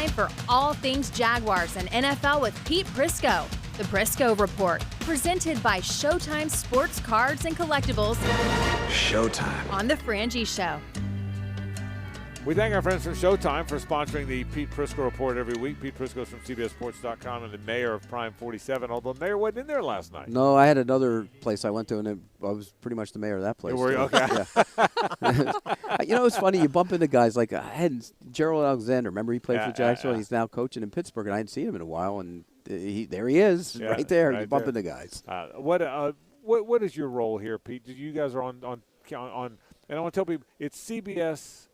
time for all things Jaguars and NFL with Pete Prisco. The Prisco Report, presented by Showtime Sports Cards and Collectibles. Showtime. On the Frangie Show. We thank our friends from Showtime for sponsoring the Pete Prisco Report every week. Pete Prisco is from CBSSports.com and the mayor of Prime 47, although the mayor wasn't in there last night. No, I had another place I went to, and I was pretty much the mayor of that place. Were you? Okay. Yeah. You know, it's funny. You bump into guys like I had Gerald Alexander. Remember, he played for Jacksonville. He's now coaching in Pittsburgh, and I hadn't seen him in a while, and there he is, right there. You bump into guys. What is your role here, Pete? You guys are on, and I want to tell people it's CBS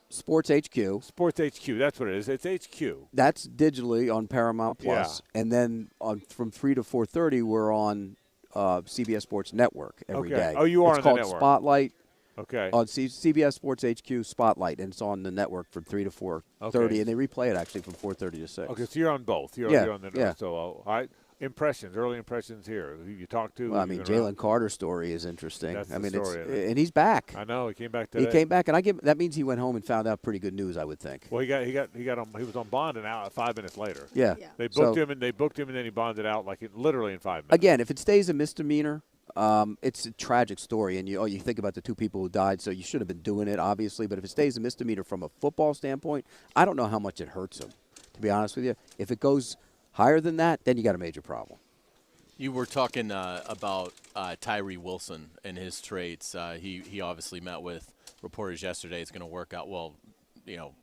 Sports HQ. Sports HQ. That's what it is. It's HQ. That's digitally on Paramount Plus, and then from 3 to 4:30, we're on CBS Sports Network every day. Oh, you are it's on called the network. Spotlight. Okay. On CBS Sports HQ Spotlight, and it's on the network from 3 to 4:30, and they replay it actually from 4:30 to 6. Okay, so you're on both. You're on the network. Yeah. So, all right. Early impressions here. Who you talk to? Well, I mean, Jalen Carter's story is interesting. That's I mean, the story, and he's back. I know he came back today. He came back, and that means he went home and found out pretty good news, I would think. Well, he was on bond and out 5 minutes later. Yeah. They booked him and then he bonded out literally in 5 minutes. Again, if it stays a misdemeanor, it's a tragic story, and you think about the 2 people who died, so you should have been doing it, obviously. But if it stays a misdemeanor from a football standpoint, I don't know how much it hurts him, to be honest with you. If it goes higher than that, then you got a major problem. You were talking about Tyree Wilson and his traits. He obviously met with reporters yesterday. It's going to work out well. You know,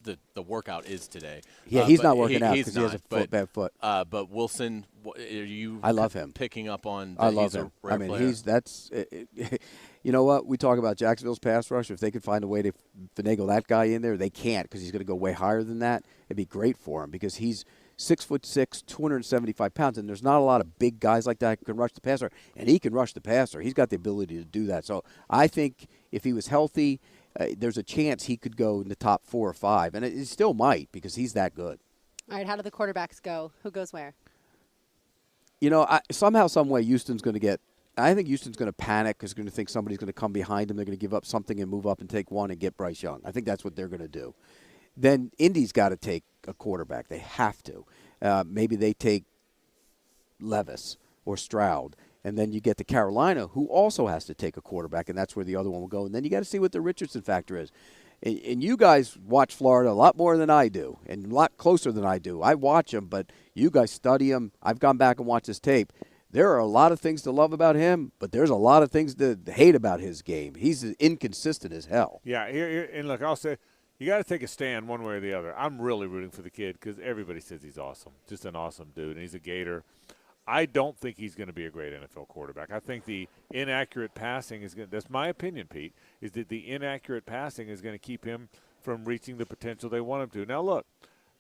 the workout is today. Yeah, he's not working out because he has a bad foot. But Wilson, are you? I love him. Picking up on. I love him. I mean, you know what? We talk about Jacksonville's pass rush. If they could find a way to finagle that guy in there, they can't because he's going to go way higher than that. It'd be great for him because he's 6'6", 275 pounds, and there's not a lot of big guys like that who can rush the passer, and he can rush the passer. He's got the ability to do that. So I think if he was healthy, there's a chance he could go in the top 4 or 5, and it still might because he's that good. All right, how do the quarterbacks go? Who goes where? You know, somehow, some way, Houston's going to get – I think Houston's going to panic because they're going to think somebody's going to come behind them. They're going to give up something and move up and take one and get Bryce Young. I think that's what they're going to do. Then Indy's got to take a quarterback. They have to. Maybe they take Levis or Stroud. And then you get to Carolina, who also has to take a quarterback, and that's where the other one will go. And then you got to see what the Richardson factor is. And you guys watch Florida a lot more than I do and a lot closer than I do. I watch them, but you guys study them. I've gone back and watched his tape. There are a lot of things to love about him, but there's a lot of things to hate about his game. He's inconsistent as hell. Yeah, and look, I'll say – you got to take a stand one way or the other. I'm really rooting for the kid because everybody says he's awesome. Just an awesome dude, and he's a Gator. I don't think he's going to be a great NFL quarterback. I think the inaccurate passing is going to – that's my opinion, Pete, is that the inaccurate passing is going to keep him from reaching the potential they want him to. Now, look,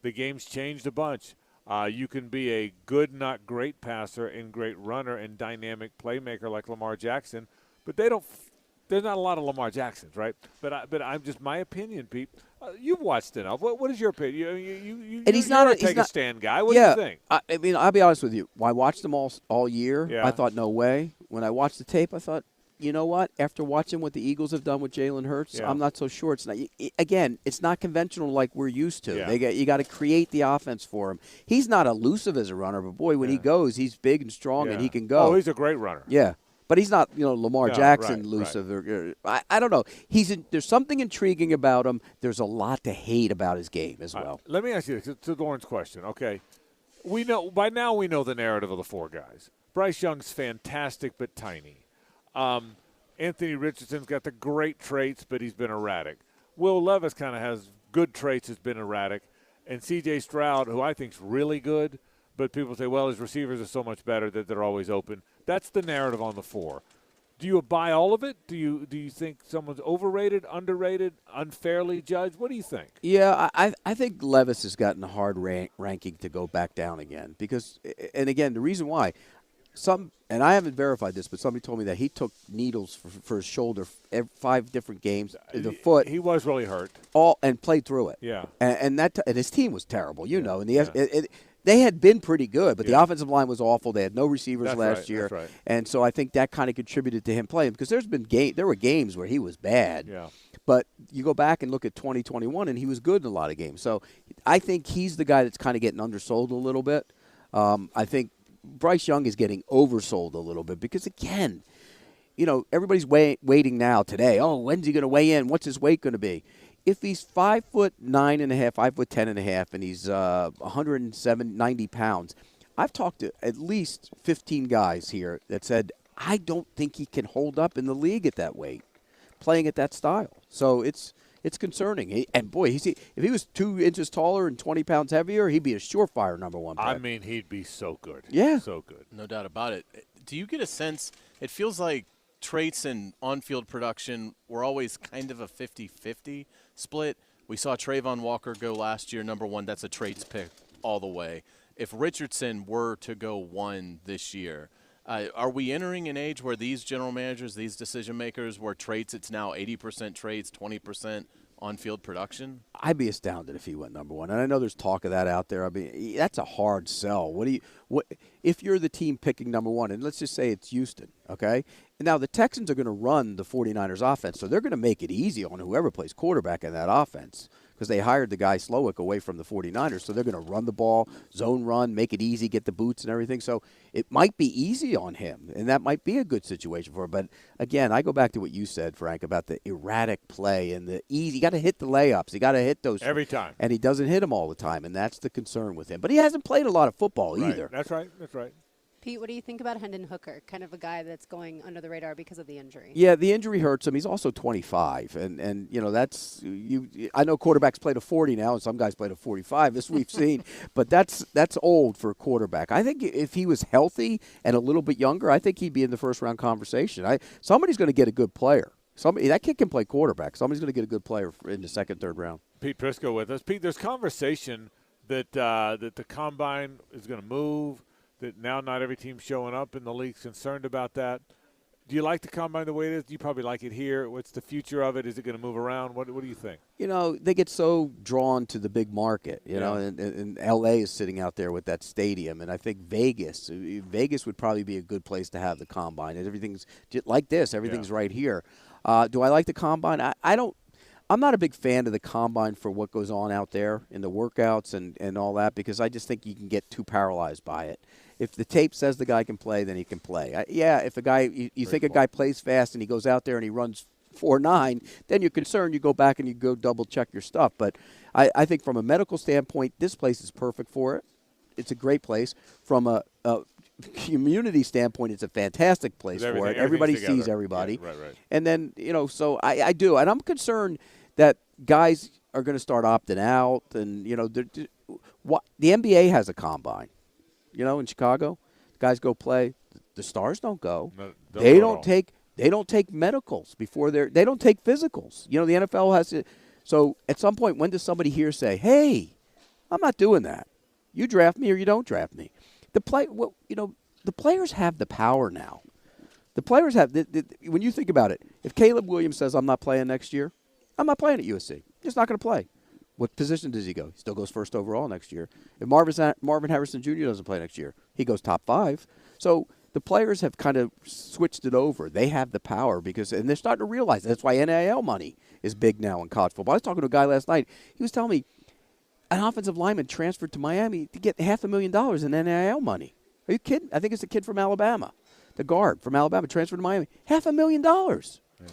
the game's changed a bunch. You can be a good, not great passer and great runner and dynamic playmaker like Lamar Jackson, but they don't – there's not a lot of Lamar Jacksons, right? But I'm just my opinion, Pete. You've watched enough. What is your opinion? You're a stand guy. What do you think? I mean, I'll be honest with you. When I watched them all year, I thought, no way. When I watched the tape, I thought, you know what? After watching what the Eagles have done with Jalen Hurts, I'm not so sure. It's not. Again, it's not conventional like we're used to. Yeah. You got to create the offense for him. He's not elusive as a runner, but boy, when he goes, he's big and strong, and he can go. Oh, he's a great runner. Yeah. But he's not, Lamar Jackson elusive. Right. I don't know. There's something intriguing about him. There's a lot to hate about his game as well. Let me ask you this, to Lauren's question. Okay, by now we know the narrative of the 4 guys. Bryce Young's fantastic but tiny. Anthony Richardson's got the great traits, but he's been erratic. Will Levis kind of has good traits, has been erratic, and C.J. Stroud, who I think's really good, but people say, well, his receivers are so much better that they're always open. That's the narrative on the 4. Do you buy all of it? Do you think someone's overrated, underrated, unfairly judged? What do you think? Yeah, I think Levis has gotten a hard ranking to go back down again because, and again, the reason why, and I haven't verified this, but somebody told me that he took needles for his shoulder 5 different games, the foot. He was really hurt. And played through it. Yeah. And his team was terrible, and they had been pretty good, but the Yeah. offensive line was awful. They had no receivers That's last right, year. that's right. And so I think that kind of contributed to him playing because there were games where he was bad. Yeah. But you go back and look at 2021, and he was good in a lot of games. So I think he's the guy that's kind of getting undersold a little bit. I think Bryce Young is getting oversold a little bit because, again, everybody's waiting now today. Oh, when's he going to weigh in? What's his weight going to be? If he's 5'9.5", 5'10.5", and he's 190 pounds, I've talked to at least 15 guys here that said, I don't think he can hold up in the league at that weight, playing at that style. So it's concerning. And, boy, if he was 2 inches taller and 20 pounds heavier, he'd be a surefire number one pick. I mean, he'd be so good. Yeah. So good. No doubt about it. Do you get a sense – it feels like traits and on-field production were always kind of a 50-50 split. We saw Trayvon Walker go last year, number one. That's a traits pick all the way. If Richardson were to go 1 this year, are we entering an age where these general managers, these decision makers, where traits, it's now 80% traits, 20% on-field production? I'd be astounded if he went number one. And I know there's talk of that out there. I mean, that's a hard sell. What if you're the team picking number one, and let's just say it's Houston, okay? And now the Texans are going to run the 49ers offense, so they're going to make it easy on whoever plays quarterback in that offense because they hired the guy Slowick away from the 49ers, so they're going to run the ball, zone run, make it easy, get the boots and everything. So it might be easy on him, and that might be a good situation for him. But, again, I go back to what you said, Frank, about the erratic play and the easy. You got to hit the layups. You got to hit those. Every time. And he doesn't hit them all the time, and that's the concern with him. But he hasn't played a lot of football Right. either. That's right. That's right. Pete, what do you think about Hendon Hooker? Kind of a guy that's going under the radar because of the injury. Yeah, the injury hurts him. He's also 25, and that's I know quarterbacks play to 40 now, and some guys play to 45, as we've seen, but that's old for a quarterback. I think if he was healthy and a little bit younger, I think he'd be in the first round conversation. Somebody's going to get a good player. That kid can play quarterback. Somebody's going to get a good player in the second, third round. Pete Prisco with us. Pete, there's conversation that the combine is going to move. That now not every team showing up in the league's concerned about that. Do you like the combine the way it is? Do you probably like it here? What's the future of it? Is it going to move around? What do you think? They get so drawn to the big market, know, and L.A. is sitting out there with that stadium, and I think Vegas would probably be a good place to have the combine. Everything's like this. Everything's right here. Do I like the combine? I'm not a big fan of the combine for what goes on out there in the workouts and all that because I just think you can get too paralyzed by it. If the tape says the guy can play, then he can play. If a guy you think a guy plays fast and he goes out there and he runs 4.9, then you're concerned. You go back and you go double check your stuff. But I think from a medical standpoint, this place is perfect for it. It's a great place. From a community standpoint, it's a fantastic place for it. Everybody sees everybody. Yeah, right. And then, so I do. And I'm concerned that guys are going to start opting out. And, the NBA has a combine, in Chicago. Guys go play. The stars don't go. No, they don't take medicals before they don't take physicals. The NFL has to. So at some point, when does somebody here say, hey, I'm not doing that. You draft me or you don't draft me. The players have the power now. The players have when you think about it, if Caleb Williams says I'm not playing next year, I'm not playing at USC. He's not going to play. What position does he go? He still goes first overall next year. If Marvin Harrison Jr. doesn't play next year, he goes top 5. So the players have kind of switched it over. They have the power and they're starting to realize that's why NIL money is big now in college football. I was talking to a guy last night. He was telling me an offensive lineman transferred to Miami to get $500,000 in NIL money. Are you kidding? I think it's a kid from Alabama, the guard from Alabama, transferred to Miami. $500,000. Yeah.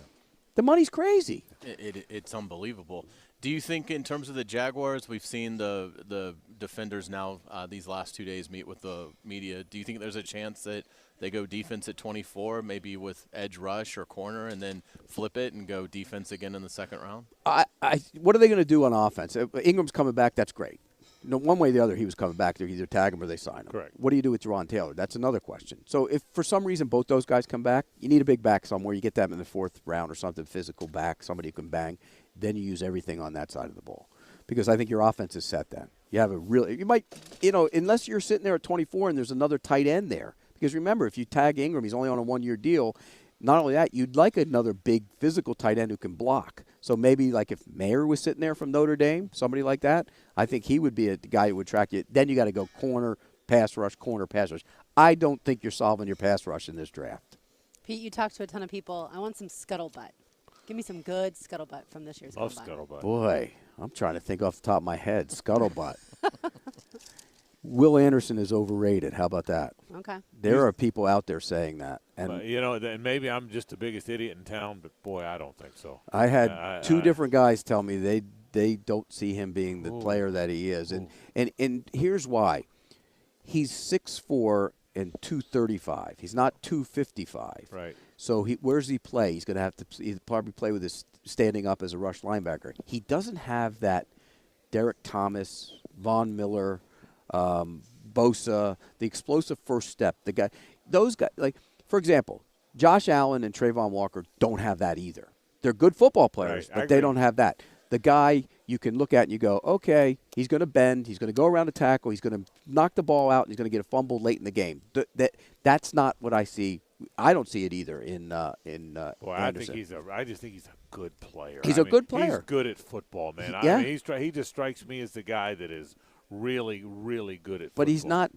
The money's crazy. It's unbelievable. Do you think in terms of the Jaguars, we've seen the defenders now these last 2 days meet with the media. Do you think there's a chance that they go defense at 24, maybe with edge rush or corner, and then flip it and go defense again in the second round? What are they going to do on offense? If Ingram's coming back, that's great. One way or the other, he was coming back. They either tag him or they sign him. Correct. What do you do with Jawan Taylor? That's another question. So if for some reason both those guys come back, you need a big back somewhere. You get them in the 4th round or something, physical back, somebody who can bang. Then you use everything on that side of the ball. Because I think your offense is set then. You might, unless you're sitting there at 24 and there's another tight end there. Because remember, if you tag Ingram, he's only on a 1-year deal. not only that, you'd like another big physical tight end who can block. So maybe like if Mayer was sitting there from Notre Dame, somebody like that, I think he would be a guy who would attract you. Then you got to go corner, pass rush, corner, pass rush. I don't think you're solving your pass rush in this draft. Pete, you talked to a ton of people. I want some scuttlebutt. Give me some good scuttlebutt from this year's Love Combine. scuttlebutt. Boy, I'm trying to think off the top of my head. Scuttlebutt. Will Anderson is overrated. How about that? Okay. There are people out there saying that. And And maybe I'm just the biggest idiot in town, but, boy, I don't think so. I had two different guys tell me they don't see him being the player that he is. And here's why. He's 6'4" and 235. He's not 255. Right. So where does he play? He's going to have to probably play with his standing up as a rush linebacker. He doesn't have that Derek Thomas, Von Miller, Bosa, the explosive first step. Those guys, like, for example, Josh Allen and Trayvon Walker don't have that either. They're good football players, Right, but they don't have that. The guy you can look at and you go, okay, he's going to bend, he's going to go around the tackle, he's going to knock the ball out, and he's going to get a fumble late in the game. That's not what I see. I don't see it either in Anderson. I just think he's a good player. He's a good player. He's good at football, man. Yeah. I mean, he just strikes me as the guy that is really, really good at football. But he's not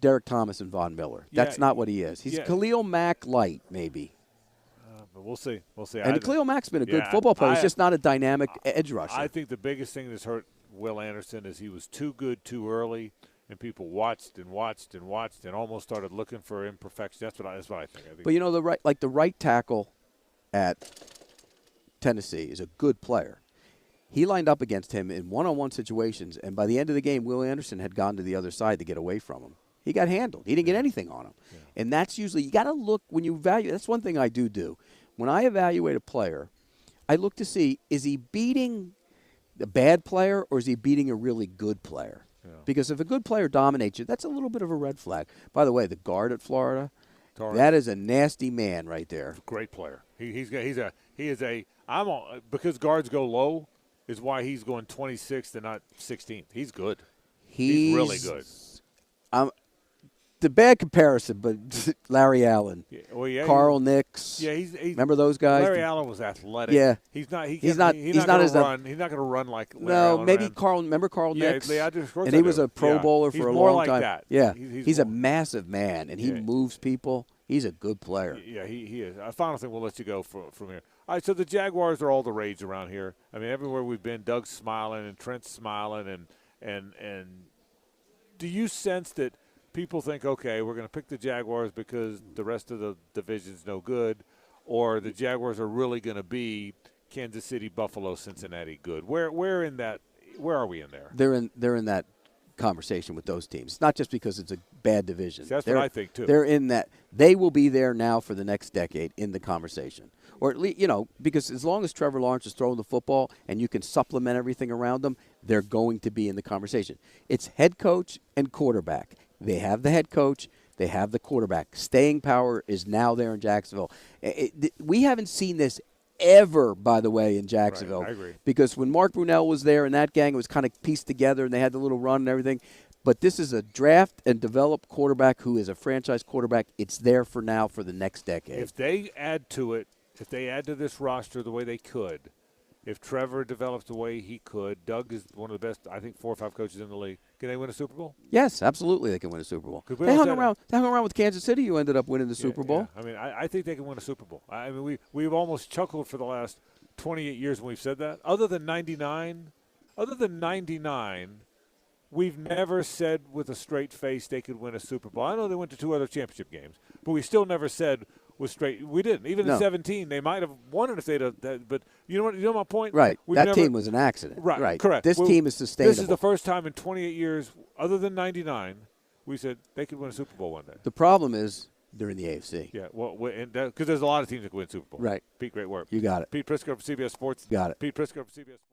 Derek Thomas and Von Miller. That's not what he is. He's Khalil Mack light, maybe. But we'll see. We'll see. And Khalil Mack's been a good football player. He's just not a dynamic edge rusher. I think the biggest thing that's hurt Will Anderson is he was too good too early, and people watched and watched and watched and almost started looking for imperfections. That's what I think. But you know, the right tackle at Tennessee is a good player. He lined up against him in one-on-one situations, and by the end of the game, Will Anderson had gone to the other side to get away from him. He got handled. He didn't get anything on him. Yeah. And that's usually, you got to look when you evaluate. That's one thing I do. When I evaluate a player, I look to see, is he beating a bad player or is he beating a really good player? Yeah. Because if a good player dominates you, that's a little bit of a red flag. By the way, the guard at Florida, that is a nasty man right there. Great player. Because guards go low is why he's going 26th and not 16th. He's good. He's really good. The bad comparison, but Larry Allen, Carl Nicks. Yeah, he's remember those guys. Larry Allen was athletic. Yeah, he's not going to run like Larry Allen maybe ran. Carl. Remember Carl Nicks? Yeah, and he was a Pro Bowler for a long time. He's more like that. Yeah, he's a massive man, and he moves people. He's a good player. Yeah, he is. I finally think we'll let you go from here. All right, so the Jaguars are all the rage around here. I mean, everywhere we've been, Doug's smiling and Trent's smiling, and do you sense that people think, okay, we're going to pick the Jaguars because the rest of the division's no good, or the Jaguars are really going to be Kansas City, Buffalo, Cincinnati good? Where are we in there? They're in that conversation with those teams. It's not just because it's a bad division. See, that's what I think too. They're in that. They will be there now for the next decade in the conversation. Or at least, because as long as Trevor Lawrence is throwing the football and you can supplement everything around them, they're going to be in the conversation. It's head coach and quarterback. They have the head coach. They have the quarterback. Staying power is now there in Jacksonville. We haven't seen this ever, by the way, in Jacksonville. Right, I agree. Because when Mark Brunell was there and that gang, it was kind of pieced together and they had the little run and everything. But this is a draft and develop quarterback who is a franchise quarterback. It's there for now for the next decade. If they add to it, if they add to this roster the way they could, if Trevor develops the way he could, Doug is one of the best, I think, 4 or 5 coaches in the league. Can they win a Super Bowl? Yes, absolutely they can win a Super Bowl. They hung around with Kansas City, who ended up winning the Super Bowl. Yeah. I mean, I think they can win a Super Bowl. I mean, we've almost chuckled for the last 28 years when we've said that. Other than 99, we've never said with a straight face they could win a Super Bowl. I know they went to 2 other championship games, but we still never said with straight. We didn't. Even in 17, they might have won it if they'd have. But you know what? You know my point? Right. That team was an accident. Right. Correct. This team is sustainable. This is the first time in 28 years, other than 99, we said they could win a Super Bowl one day. The problem is they're in the AFC. Yeah. Well, because there's a lot of teams that could win Super Bowl. Right. Pete, great work. You got it. Pete Prisco for CBS Sports. Got it. Pete Prisco for CBS Sports.